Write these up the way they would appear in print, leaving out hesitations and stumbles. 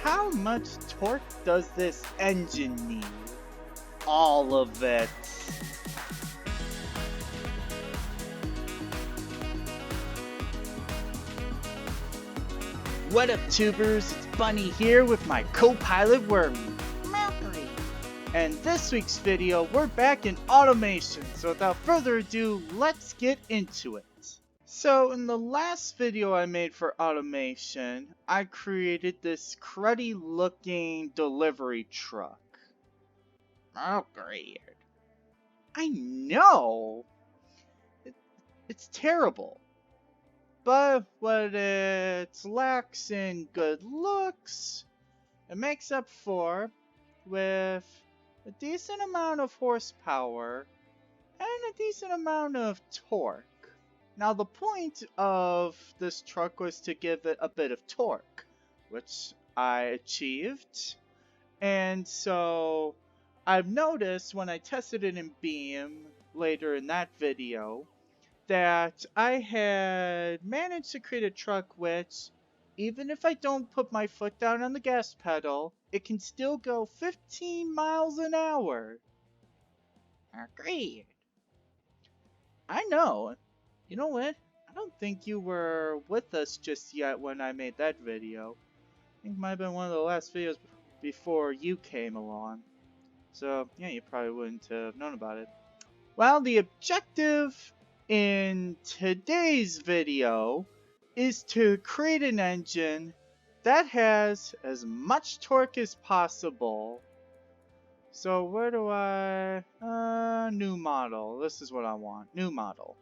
How much torque does this engine need? All of it. What up, tubers? It's Bunny here with my co-pilot Wormy. And this week's video, we're back in automation. So without further ado, let's get into it. So in the last video I made for automation, I created this cruddy looking delivery truck. Oh, great. I know! It's terrible. But what it lacks in good looks, it makes up for with a decent amount of horsepower and a decent amount of torque. Now the point of this truck was to give it a bit of torque, which I achieved. And so I've noticed when I tested it in Beam later in that video that I had managed to create a truck which, even if I don't put my foot down on the gas pedal, it can still go 15 miles an hour. Agreed. I know. You know what? I don't think you were with us just yet when I made that video. I think it might have been one of the last videos before you came along. So, yeah, you probably wouldn't have known about it. Well, the objective in today's video is to create an engine that has as much torque as possible. So where do new model. This is what I want. New model.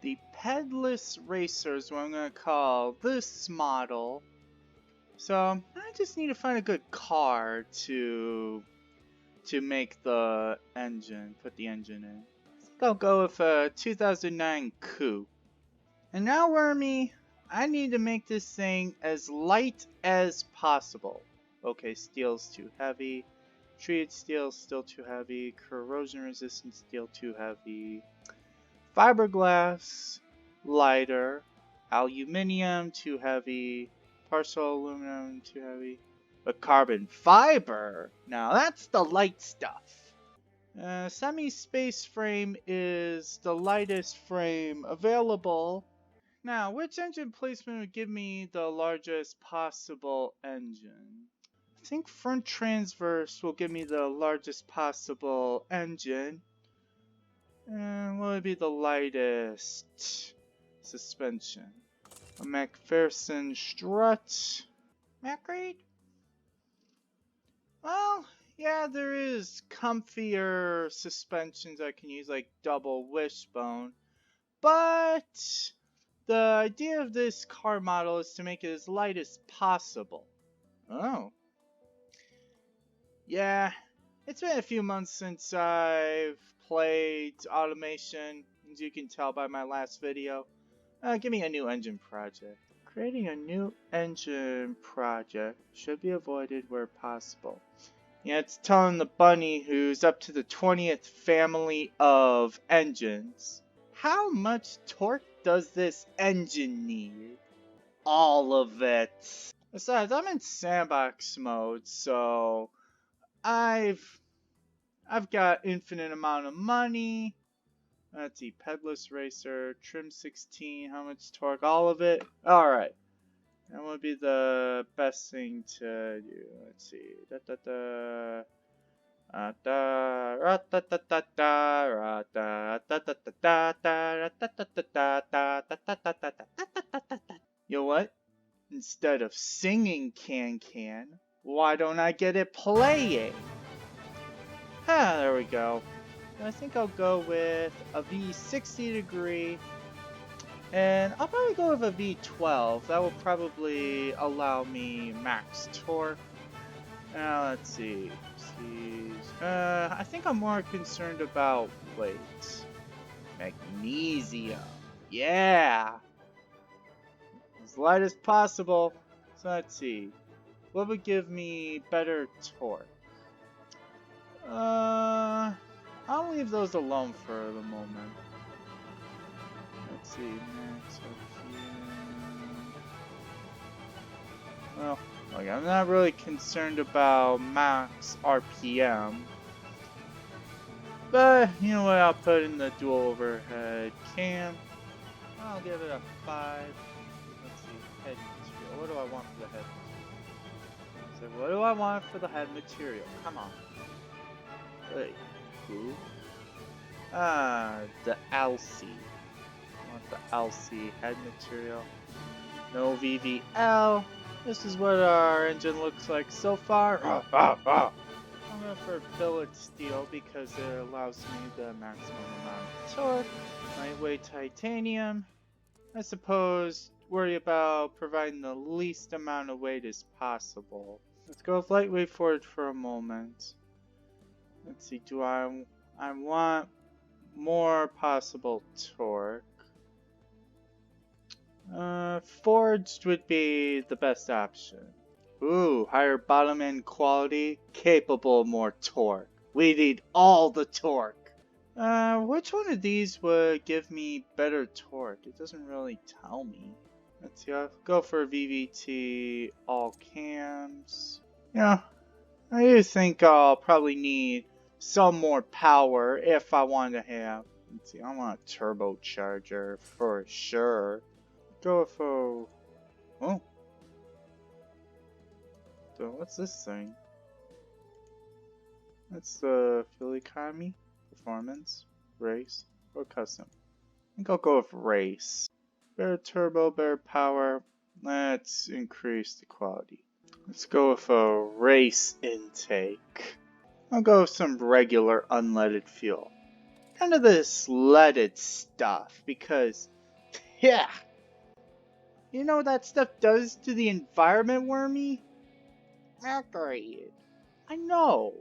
The pedaless racer is what I'm going to call this model. So I just need to find a good car to make the engine, put the engine in. I think I'll go with a 2009 Coupe. And now, Wormy, I need to make this thing as light as possible. Okay, steel's too heavy. Treated steel still too heavy. Corrosion resistant steel too heavy. Fiberglass lighter. Aluminium too heavy. Partial aluminum too heavy. But carbon fiber, now that's the light stuff. Semi-space frame is the lightest frame available. Now, which engine placement would give me the largest possible engine? I think front transverse will give me the largest possible engine. And what would be the lightest suspension? A McPherson strut. Macrate? Well, yeah, there is comfier suspensions I can use, like double wishbone. But the idea of this car model is to make it as light as possible. Oh. Yeah, it's been a few months since I've played automation, as you can tell by my last video. Give me a new engine project. Creating a new engine project should be avoided where possible. Yeah, it's telling the bunny who's up to the 20th family of engines. How much torque does this engine need? All of it. Besides, I'm in sandbox mode, so I've got infinite amount of money. Let's see, pedaless racer, trim 16, how much torque, all of it. Alright. That would be the best thing to do. Let's see. You know what? Instead of singing Can, why don't I get it playing? Ah, there we go. I think I'll go with a V60 degree. And I'll probably go with a V12. That will probably allow me max torque. Now let's see. I think I'm more concerned about weight. Magnesium. Yeah! As light as possible. So let's see. What would give me better torque? I'll leave those alone for the moment. Let's see, max RPM. Well, Like, I'm not really concerned about max RPM. But, you know what, I'll put in the dual overhead cam. I'll give it a 5. Let's see, head material. What do I want for the head material? So, what do I want for the head material? Come on. Wait. Who? The LC. I want the LC head material. No VVL. This is what our engine looks like so far. I'm going for billet steel because it allows me the maximum amount of torque. Lightweight titanium. I suppose worry about providing the least amount of weight as possible. Let's go with lightweight forged for a moment. Let's see, do I want more possible torque? Forged would be the best option. Ooh, higher bottom end quality, capable of more torque. We need all the torque. Which one of these would give me better torque? It doesn't really tell me. Let's see, I'll go for VVT all cams. Yeah, I do think I'll probably need some more power if I want to have. Let's see, I want a turbocharger for sure. Go for. Oh. So, what's this thing? That's the fuel economy, performance, race, or custom. I think I'll go with race. Better turbo, better power. Let's increase the quality. Let's go with a race intake. I'll go with some regular unleaded fuel. None of this leaded stuff because, yeah. You know what that stuff does to the environment, Wormy? Mercury. I know.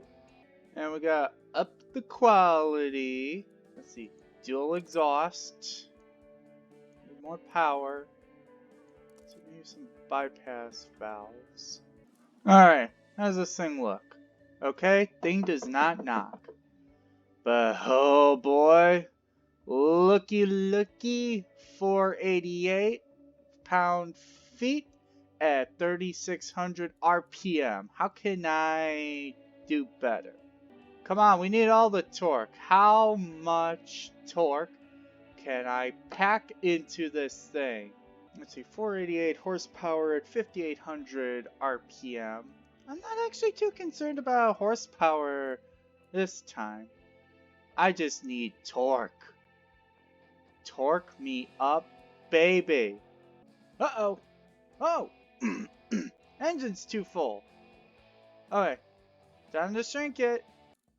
And we got up the quality. Let's see. Dual exhaust. More power. So maybe some bypass valves. Alright. How's this thing look? Okay. Thing does not knock. But oh boy. Looky. 488 pound-feet at 3600 RPM. How can I do better? Come on, we need all the torque. How much torque can I pack into this thing? Let's see, 488 horsepower at 5800 RPM. I'm not actually too concerned about horsepower this time. I just need torque. Torque me up, baby. Uh-oh. Oh! Engine's too full. Okay. Time to shrink it.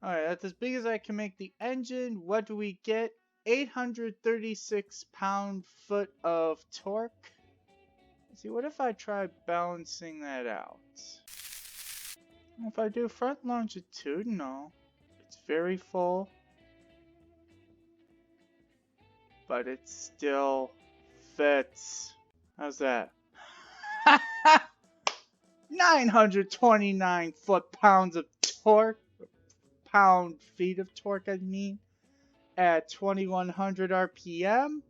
Alright, that's as big as I can make the engine. What do we get? 836 pound-foot of torque. Let's see, what if I try balancing that out? If I do front longitudinal, it's very full. But it still fits. How's that? 929 foot-pounds of torque. Pound-feet of torque, I mean. At 2100 RPM.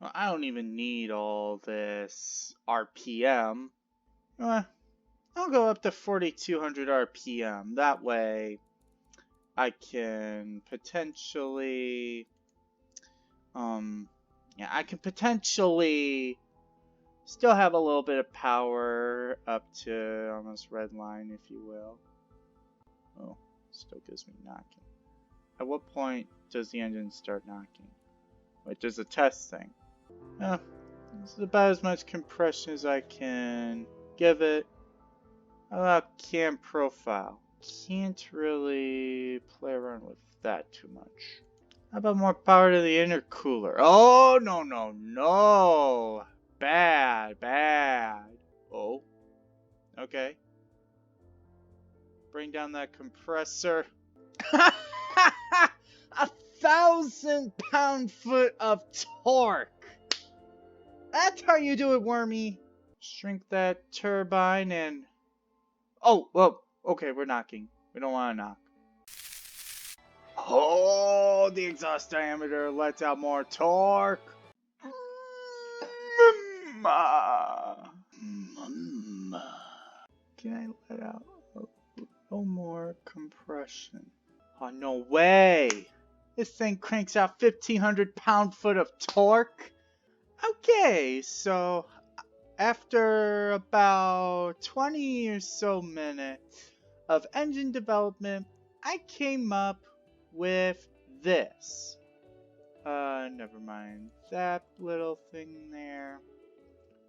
Well, I don't even need all this RPM. I'll go up to 4200 RPM. That way, I can potentially... I can potentially still have a little bit of power up to almost red line, if you will. Oh, still gives me knocking. At what point does the engine start knocking? Wait, there's a test thing. This is about as much compression as I can give it. How about cam profile? Can't really play around with that too much. How about more power to the intercooler? Oh, no. Bad. Oh. Okay. Bring down that compressor. 1,000 pound-foot of torque. That's how you do it, Wormy. Shrink that turbine and... Oh, well, okay, we're knocking. We don't want to knock. Oh, the exhaust diameter lets out more torque. Can I let out a little more compression? Oh, no way! This thing cranks out 1,500 pound-foot of torque? Okay, so after about 20 or so minutes of engine development, I came up with this. Never mind that little thing there.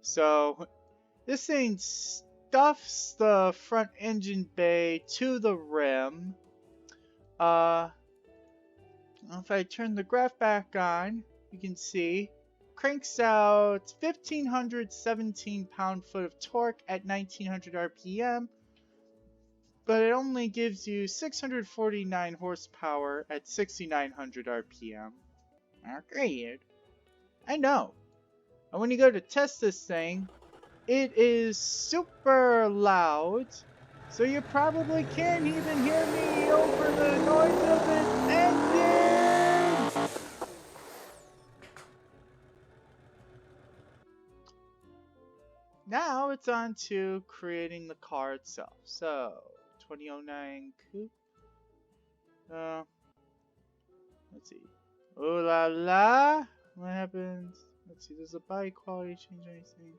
So, this thing stuffs the front engine bay to the rim. If I turn the graph back on, you can see cranks out 1,517 pound-foot of torque at 1,900 RPM, but it only gives you 649 horsepower at 6,900 RPM. Okay, I know. And when you go to test this thing, it is super loud, so you probably can't even hear me over the noise of its engine! Now it's on to creating the car itself. So, 2009 coupe. Let's see. Oh la la! What happens? Let's see, does the body quality change anything?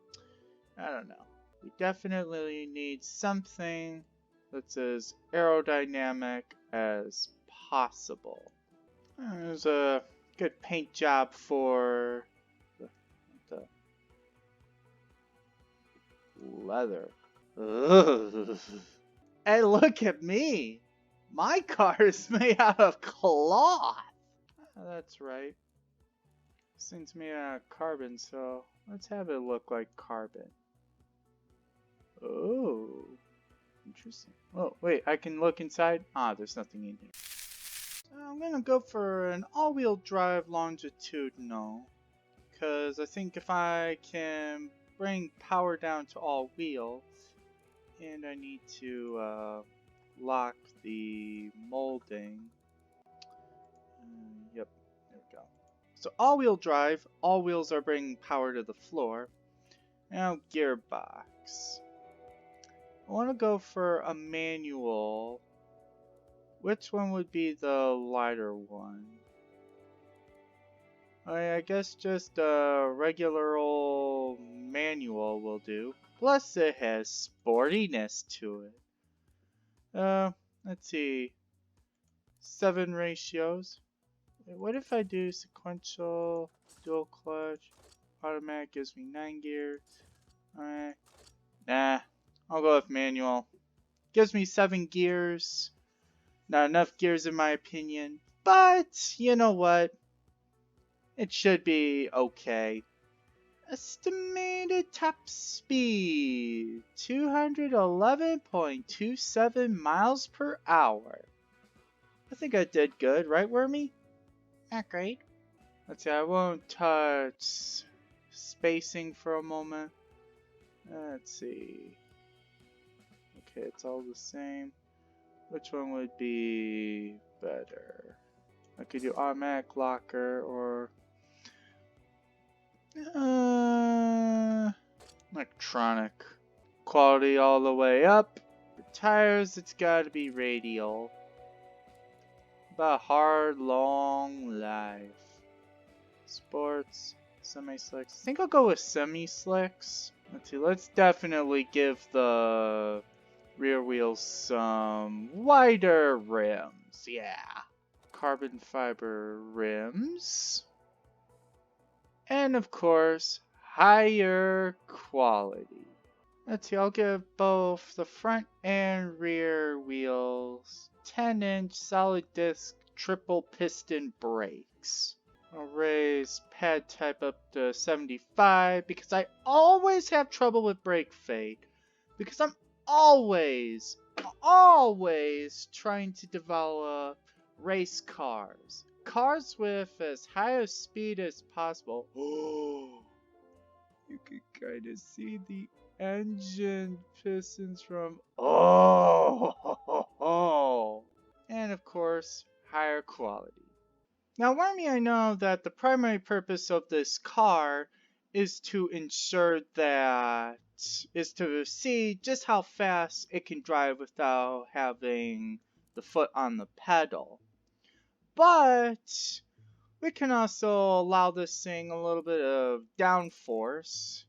I don't know. We definitely need something that's as aerodynamic as possible. There's a good paint job for the leather. Ugh. Hey, look at me! My car is made out of cloth! That's right. This thing's made out of carbon, so let's have it look like carbon. Oh, interesting. Oh, wait, I can look inside? Ah, there's nothing in here. So I'm gonna go for an all-wheel drive longitudinal, because I think if I can bring power down to all-wheel, and I need to lock the molding. Yep, there we go. So all-wheel drive, all wheels are bringing power to the floor. Now gearbox. I want to go for a manual. Which one would be the lighter one? I guess just a regular old manual will do. Plus it has sportiness to it. Let's see. 7 ratios. Wait, what if I do sequential, dual clutch, automatic gives me 9 gears. Alright. Nah, I'll go with manual. Gives me 7 gears. Not enough gears in my opinion. But, you know what? It should be okay. Estimated top speed. 211.27 miles per hour. I think I did good, right, Wormy? Not great. Let's see, I won't touch spacing for a moment. Let's see. Okay, it's all the same. Which one would be better? I could do automatic locker or electronic. Quality all the way up. For tires, it's gotta be radial. About hard, long life. Sports, semi-slicks. I think I'll go with semi-slicks. Let's see, let's definitely give the rear wheels some wider rims. Yeah. Carbon fiber rims. And of course, higher quality. Let's see, I'll give both the front and rear wheels 10-inch solid disc triple piston brakes. I'll raise pad type up to 75 because I always have trouble with brake fade. Because I'm always trying to develop race cars. Cars with as high a speed as possible. Oh, you can kind of see the engine pistons from and of course higher quality. Now Wormy, I know that the primary purpose of this car is to ensure that is to see just how fast it can drive without having the foot on the pedal. But we can also allow this thing a little bit of downforce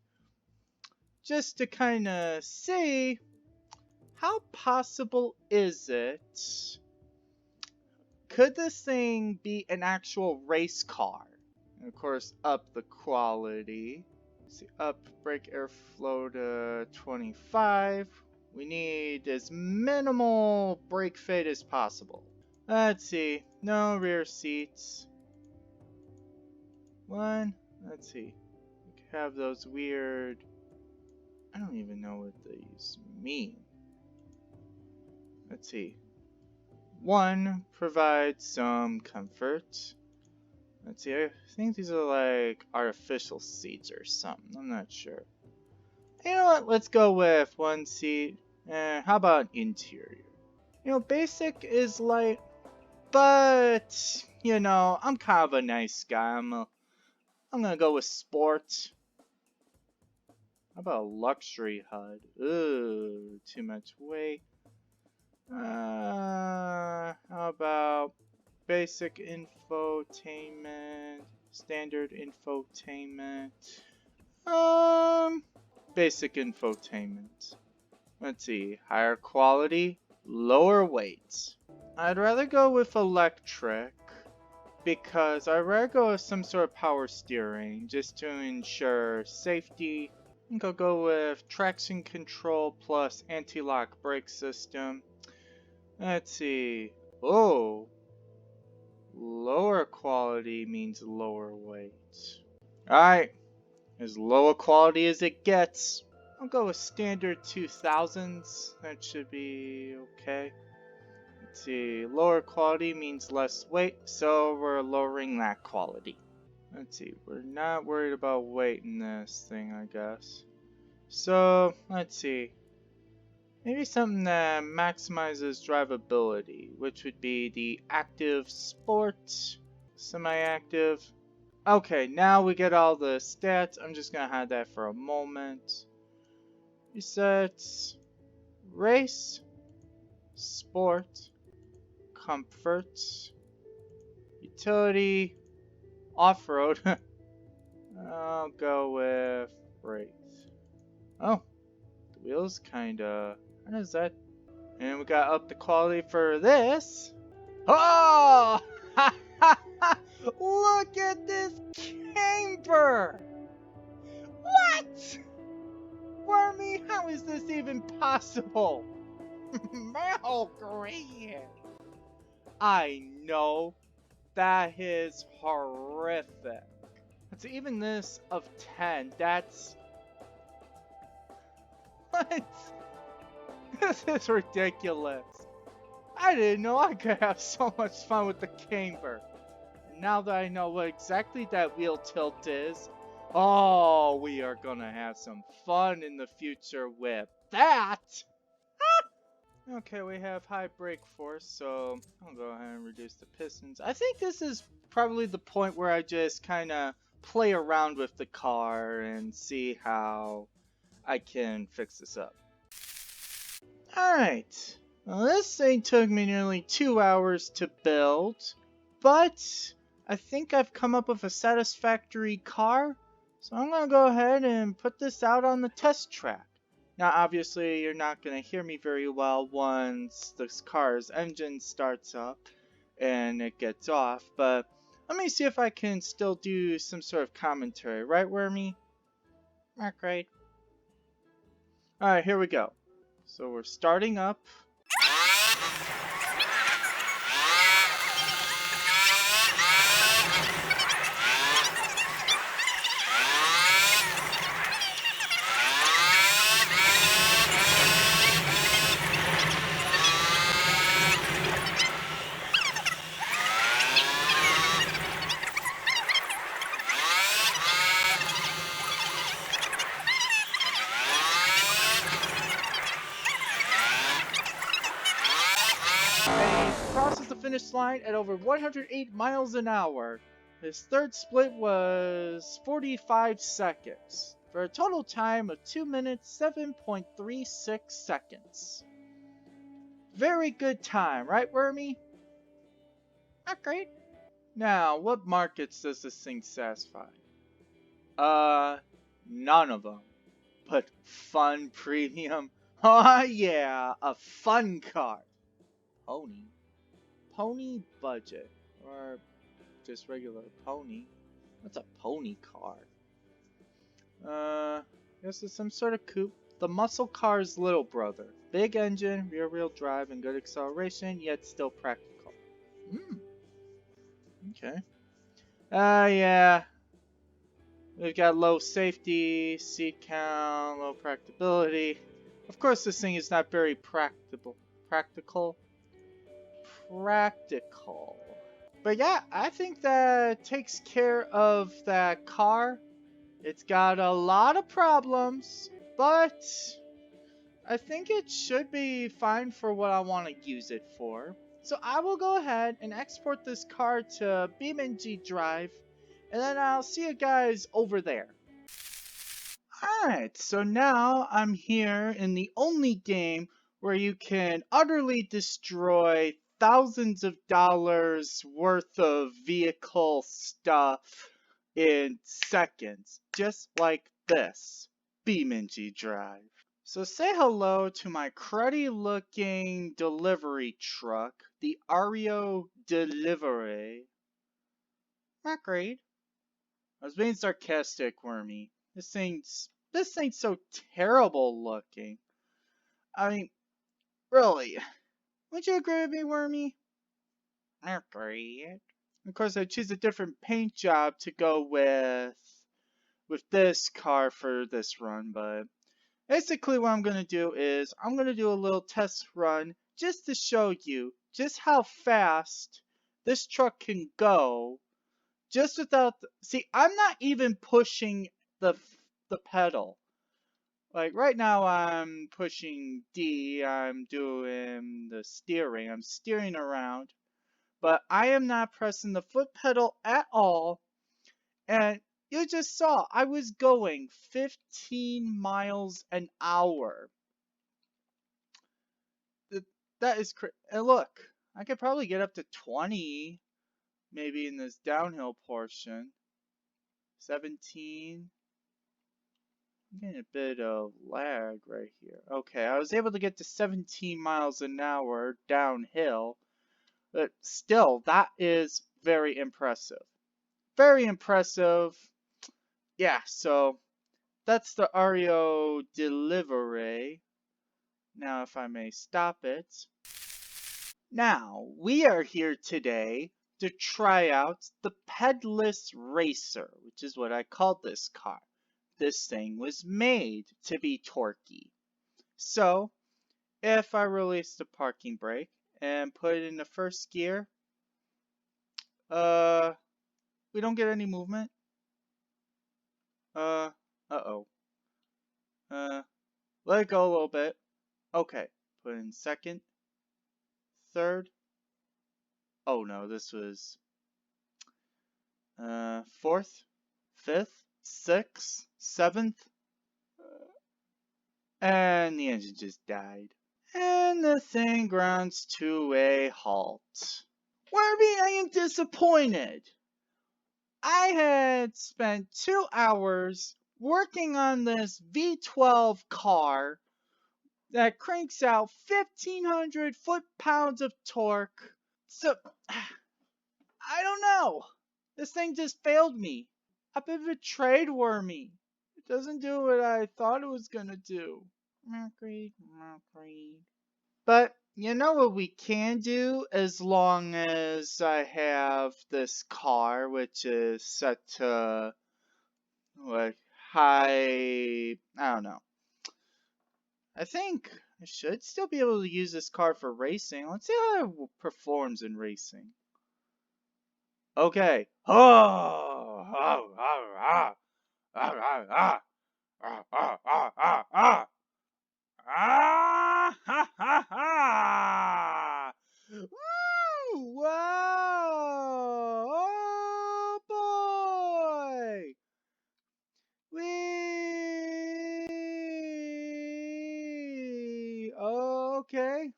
just to kind of see how possible is it. Could this thing be an actual race car? And of course, up the quality. See, up brake airflow to 25. We need as minimal brake fade as possible. Let's see. No rear seats. One. Let's see. We could have those weird. I don't even know what these mean. Let's see. One provides some comfort. Let's see. I think these are like artificial seats or something. I'm not sure. You know what? Let's go with one seat. How about interior? You know, basic is light, but you know, I'm kind of a nice guy. I'm gonna go with sport. How about a luxury HUD? Ooh, too much weight. How about basic infotainment, standard infotainment, basic infotainment. Let's see, higher quality, lower weight. I'd rather go with electric because I'd rather go with some sort of power steering just to ensure safety. I think I'll go with traction control plus anti-lock brake system. Let's see. Oh, lower quality means lower weight. Alright, as low a quality as it gets. I'll go with standard 2000s. That should be okay. Let's see. Lower quality means less weight, so we're lowering that quality. Let's see. We're not worried about weight in this thing, I guess. So, let's see. Maybe something that maximizes drivability, which would be the active sport, semi-active. Okay, now we get all the stats. I'm just gonna hide that for a moment. Resets, race, sport, comfort, utility, off-road. I'll go with race. Oh, the wheels kinda. How does that? And we got up the quality for this. Oh! Look at this camber! What? Wormy, how is this even possible? Oh, great! I know. That is horrific. It's even this of 10. That's. What? This is ridiculous. I didn't know I could have so much fun with the camber. And now that I know what exactly that wheel tilt is, oh, we are gonna have some fun in the future with that. Okay, we have high brake force, so I'll go ahead and reduce the pistons. I think this is probably the point where I just kind of play around with the car and see how I can fix this up. Alright, well, this thing took me nearly 2 hours to build, but I think I've come up with a satisfactory car, so I'm going to go ahead and put this out on the test track. Now obviously you're not going to hear me very well once this car's engine starts up and it gets off, but let me see if I can still do some sort of commentary, right Wormy? Not great. Alright, here we go. So we're starting up. Crosses the finish line at over 108 miles an hour. His third split was 45 seconds. for a total time of 2 minutes 7.36 seconds. Very good time, right, Wormy? Not great. Now, what markets does this thing satisfy? None of them. But fun premium. Oh yeah, a fun car. Pony. Pony budget. Or just regular pony. What's a pony car? Guess it's some sort of coupe. The muscle car's little brother. Big engine, rear wheel drive, and good acceleration, yet still practical. Okay. Yeah. We've got low safety, seat count, low practicability. Of course, this thing is not very practical. Practical. But yeah, I think that takes care of that car. It's got a lot of problems, but I think it should be fine for what I want to use it for. So I will go ahead and export this car to BeamNG Drive, and then I'll see you guys over there. Alright, so now I'm here in the only game where you can utterly destroy thousands of dollars worth of vehicle stuff in seconds, just like this. BeamNG Drive. So say hello to my cruddy looking delivery truck, the Ario Delivery. Not great. I was being sarcastic, Wormy. This thing's so terrible looking. I mean, really. Would you agree with me, Wormy? Not great. Of course, I'd choose a different paint job to go with this car for this run, but basically what I'm going to do is I'm going to do a little test run just to show you just how fast this truck can go just without see, I'm not even pushing the pedal. Like right now I'm pushing D, I'm doing the steering, I'm steering around, but I am not pressing the foot pedal at all. And you just saw I was going 15 miles an hour. That is crazy. And look, I could probably get up to 20 maybe in this downhill portion. 17. I'm getting a bit of lag right here. Okay, I was able to get to 17 miles an hour downhill, but still, that is very impressive. Very impressive. Yeah, so that's the Ario Delivery. Now, if I may stop it. Now, we are here today to try out the Pedaless Racer, which is what I called this car. This thing was made to be torquey. So, if I release the parking brake and put it in the first gear, we don't get any movement. Uh-oh. Let it go a little bit. Okay, put it in second, third. Oh no, this was fourth, fifth, sixth, seventh, and the engine just died. And the thing grounds to a halt. Wormy, I am disappointed. I had spent 2 hours working on this V12 car that cranks out 1,500 foot-pounds of torque. So, I don't know. This thing just failed me. I've been betrayed, Wormy. It doesn't do what I thought it was gonna do. Agreed. But you know what we can do as long as I have this car, which is set to like high, I don't know. I think I should still be able to use this car for racing. Let's see how it performs in racing. Okay. Woo! Wow! Oh boy! Whee! okay.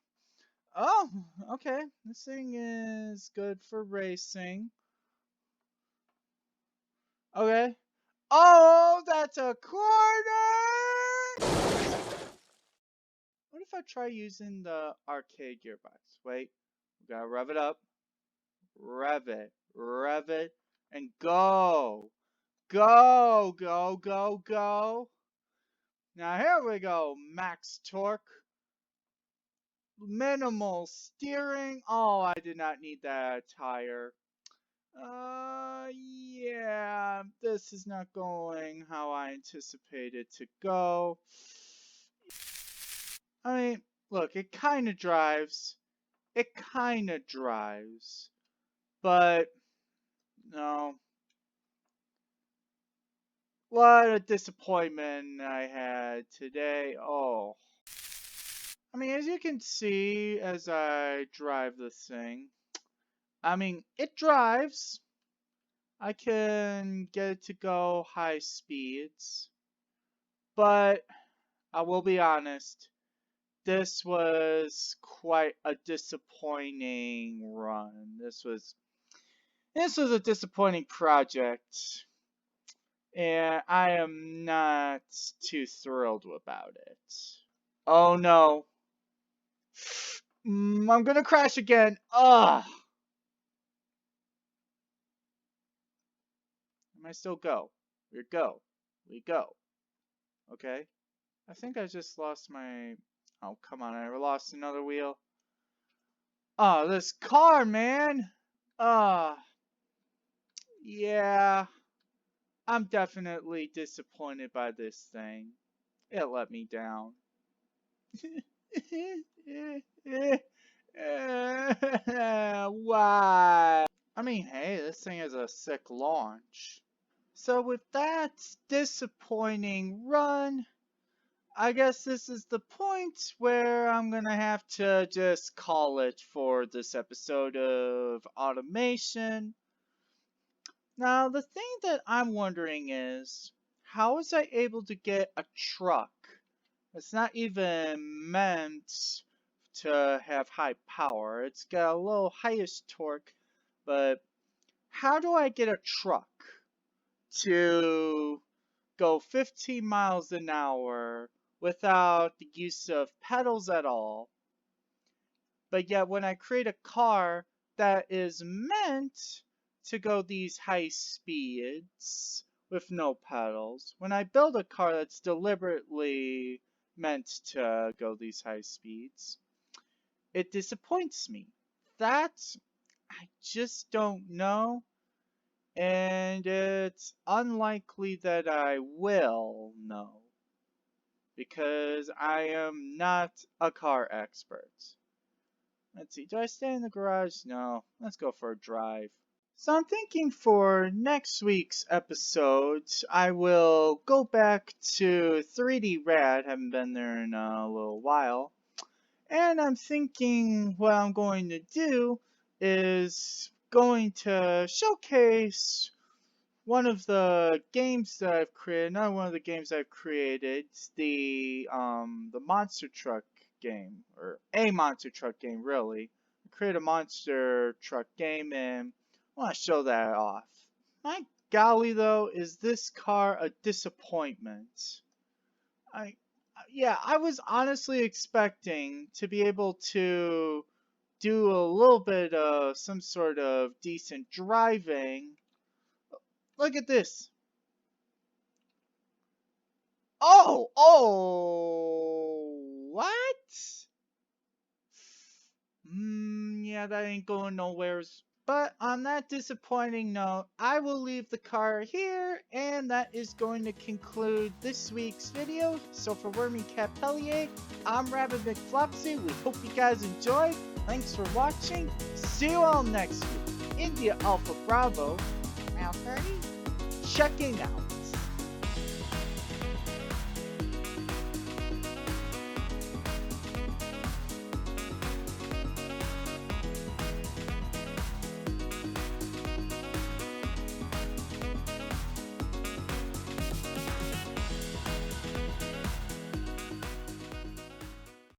Oh, okay. This thing is good for racing. Okay. Oh, that's a corner! What if I try using the arcade gearbox? Wait, we gotta rev it up. Rev it, and go! Go, go, go, go! Now here we go, max torque. Minimal steering. Oh, I did not need that tire. Yeah, this is not going how I anticipated to go. I mean, look, it kind of drives. It kind of drives. But, no. What a disappointment I had today. Oh. I mean, as you can see as I drive this thing, I mean, it drives. I can get it to go high speeds. But I will be honest, this was quite a disappointing run. This was a disappointing project, and I am not too thrilled about it. Oh no. I'm gonna crash again. Ugh. I still go. We go. We go. Okay. I think I just lost my... Oh, come on. I lost another wheel. Oh, this car, man. Yeah. I'm definitely disappointed by this thing. It let me down. Why? I mean, hey, this thing is a sick launch. So with that disappointing run, I guess this is the point where I'm gonna have to just call it for this episode of automation. Now, the thing that I'm wondering is, how was I able to get a truck that's not even meant to have high power? It's got a little highest torque, but how do I get a truck to go 15 miles an hour without the use of pedals at all? But yet when I create a car that is meant to go these high speeds with no pedals, when I build a car that's deliberately meant to go these high speeds, it disappoints me. That I just don't know, and it's unlikely that I will know, because I am not a car expert. Let's see, do I stay in the garage? No, let's go for a drive. So I'm thinking for next week's episode, I will go back to 3D Rad, haven't been there in a little while. And I'm thinking what I'm going to do is going to showcase one of the games that I've created, another one of the games I've created, the monster truck game, or a monster truck game, really. I created a monster truck game, and I want to show that off. My golly, though, is this car a disappointment? I was honestly expecting to be able to do a little bit of some sort of decent driving. Look at this. What? Yeah, that ain't going nowheres. But on that disappointing note, I will leave the car here, and that is going to conclude this week's video. So for Wormy Capellier, I'm Rabbit McFlopsy. We hope you guys enjoyed. Thanks for watching. See you all next week. India Alpha Bravo. Checking out.